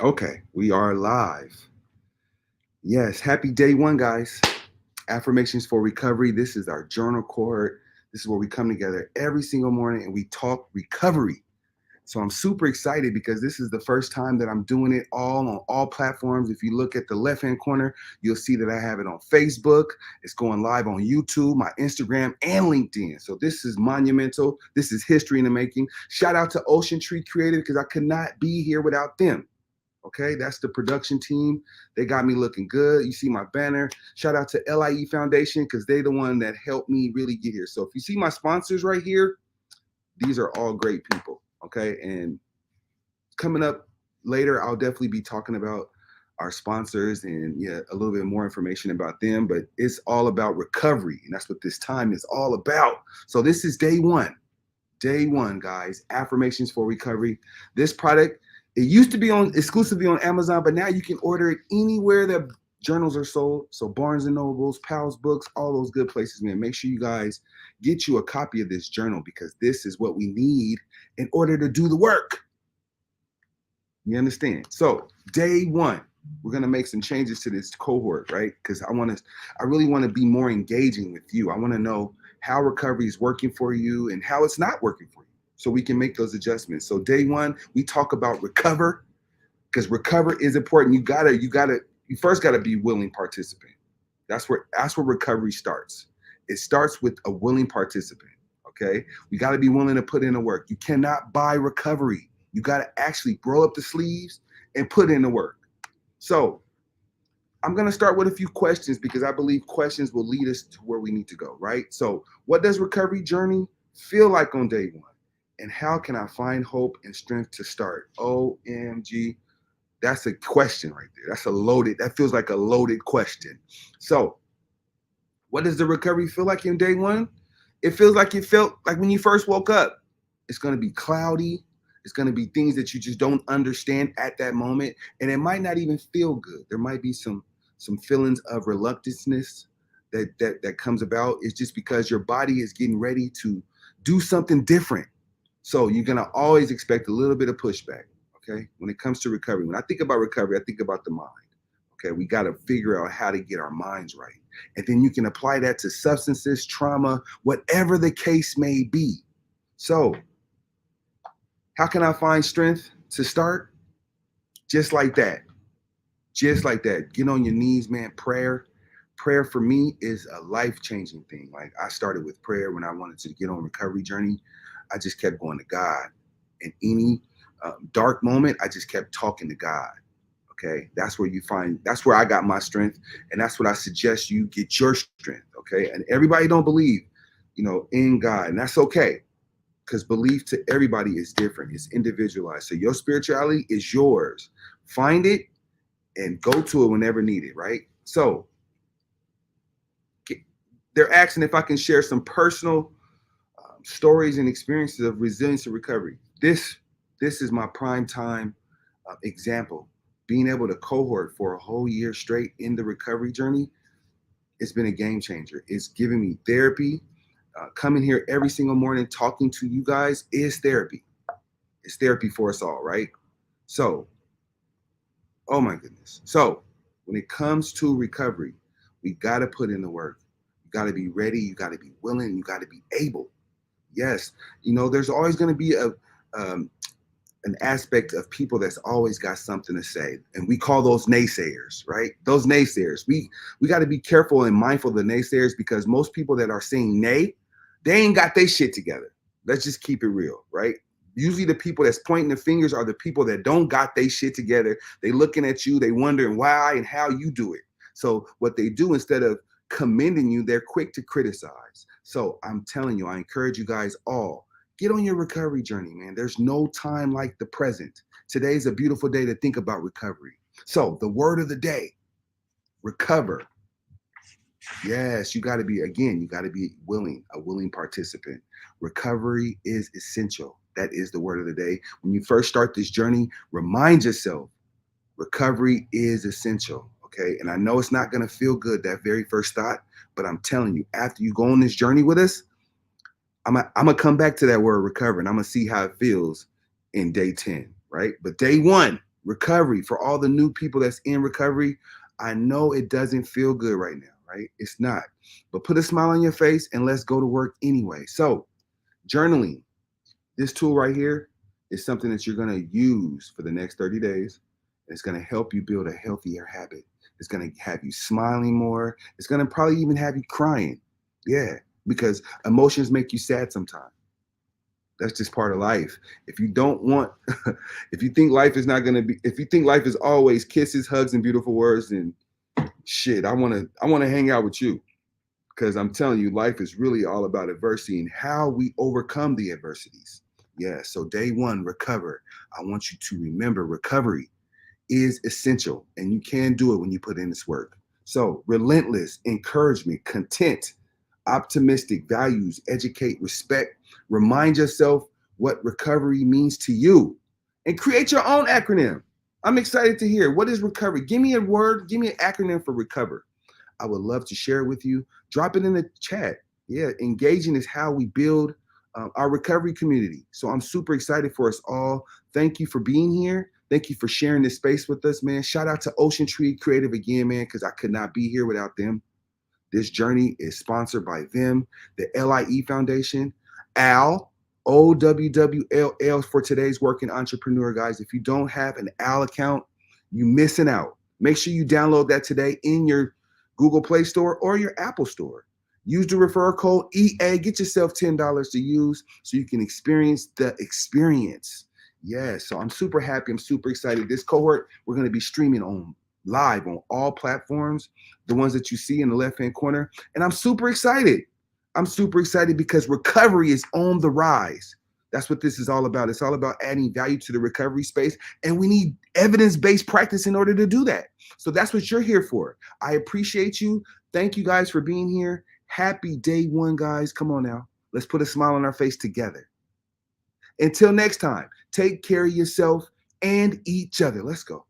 Okay, we are live. Yes, happy day one, guys. Affirmations for Recovery. This is our journal cohort. This is where we come together every single morning and we talk recovery. So I'm super excited because this is the first time that I'm doing it all on all platforms. If you look at the left-hand corner, you'll see that I have it on Facebook. It's going live on YouTube, my Instagram, and LinkedIn. So this is monumental. This is history in the making. Shout out to Ocean Tree Creative because I could not be here without them. Okay, that's the production team. They got me looking good. You see my banner. Shout out to LIE Foundation because they're the one that helped me really get here. So if you see my sponsors right here, these are all great people. Okay, and coming up later, I'll definitely be talking about our sponsors and yeah, a little bit more information about them. But it's all about recovery, and that's what this time is all about. So this is day one. Day one, guys. Affirmations for Recovery. This product, it used to be on exclusively on Amazon, but now you can order it anywhere that journals are sold. So Barnes and Nobles, Powell's Books, all those good places, man. Make sure you guys get you a copy of this journal because this is what we need in order to do the work. You understand? So day one, we're gonna make some changes to this cohort, right? Because I really want to be more engaging with you. I want to know how recovery is working for you and how it's not working for you, so we can make those adjustments. So day one, we talk about recover because recover is important. You first gotta be willing participant. That's where recovery starts. It starts with a willing participant. Okay, we got to be willing to put in the work. You cannot buy recovery. You got to actually roll up the sleeves and put in the work. So I'm going to start with a few questions because I believe questions will lead us to where we need to go, right? So what does recovery journey feel like on day one? And how can I find hope and strength to start? OMG. That's a question right there. That feels like a loaded question. So what does the recovery feel like in day one? It feels like it felt like when you first woke up. It's going to be cloudy. It's going to be things that you just don't understand at that moment, and it might not even feel good. There might be some feelings of reluctance that comes about. It's just because your body is getting ready to do something different. So you're going to always expect a little bit of pushback. Okay, when it comes to recovery, when I think about recovery, I think about the mind. Okay, we got to figure out how to get our minds right. And then you can apply that to substances, trauma, whatever the case may be. So, how can I find strength to start? Just like that. Just like that. Get on your knees, man. Prayer for me is a life-changing thing. Like I started with prayer when I wanted to get on a recovery journey. I just kept going to God. In any dark moment, I just kept talking to God. Okay, that's where I got my strength, and that's what I suggest you get your strength. Okay, and everybody don't believe, in God, and that's okay, because belief to everybody is different. It's individualized. So your spirituality is yours. Find it and go to it whenever needed. Right. So they're asking if I can share some personal stories and experiences of resilience and recovery. This is my prime time example. Being able to cohort for a whole year straight in the recovery journey, it's been a game changer. It's given me therapy. Coming here every single morning talking to you guys is therapy. It's therapy for us all, right? So, oh my goodness. So, when it comes to recovery, we got to put in the work. You got to be ready. You got to be willing. You got to be able. Yes, there's always going to be um, an aspect of people that's always got something to say, and we call those naysayers, right? Those naysayers. We got to be careful and mindful of the naysayers because most people that are saying nay, they ain't got their shit together. Let's just keep it real, right? Usually the people that's pointing the fingers are the people that don't got their shit together. They looking at you, they wondering why and how you do it. So what they do, instead of commending you, they're quick to criticize. So I'm telling you, I encourage you guys all, get on your recovery journey, man. There's no time like the present. Today's a beautiful day to think about recovery. So the word of the day, recover. Yes, you got to be willing, a willing participant. Recovery is essential. That is the word of the day. When you first start this journey, remind yourself recovery is essential. Okay. And I know it's not going to feel good, that very first thought, but I'm telling you, after you go on this journey with us, I'm going to come back to that word recover and I'm going to see how it feels in day 10. Right. But day one, Recovery, for all the new people that's in recovery, I know it doesn't feel good right now, right? It's not. But put a smile on your face and let's go to work anyway. So, journaling, this tool right here is something that you're going to use for the next 30 days. It's going to help you build a healthier habit. It's going to have you smiling more. It's going to probably even have you crying. Yeah, because emotions make you sad sometimes. That's just part of life. If you don't want, if you think life is not going to be, if you think life is always kisses, hugs, and beautiful words, then shit, I want to hang out with you, because I'm telling you, life is really all about adversity and how we overcome the adversities. Yeah. So day one, recover. I want you to remember recovery is essential, and you can do it when you put in this work. So relentless, encouragement, content, optimistic, values, educate, respect. Remind yourself what recovery means to you and create your own acronym. I'm excited to hear, what is recovery? Give me a word, give me an acronym for recover. I would love to share it with you. Drop it in the chat. Yeah, engaging is how we build our recovery community. So I'm super excited for us all. Thank you for being here. Thank you for sharing this space with us, man. Shout out to Ocean Tree Creative again, man, because I could not be here without them. This journey is sponsored by them, the LIE Foundation, AL, OWWLL for today's working entrepreneur, guys. If you don't have an AL account, you're missing out. Make sure you download that today in your Google Play Store or your Apple Store. Use the referral code EA. Get yourself $10 to use so you can experience the experience. Yeah, so I'm super happy. I'm super excited. This cohort, we're going to be streaming on live on all platforms, the ones that you see in the left-hand corner. And I'm super excited. I'm super excited because recovery is on the rise. That's what this is all about. It's all about adding value to the recovery space. And we need evidence-based practice in order to do that. So that's what you're here for. I appreciate you. Thank you guys for being here. Happy day one, guys. Come on now. Let's put a smile on our face together. Until next time, take care of yourself and each other. Let's go.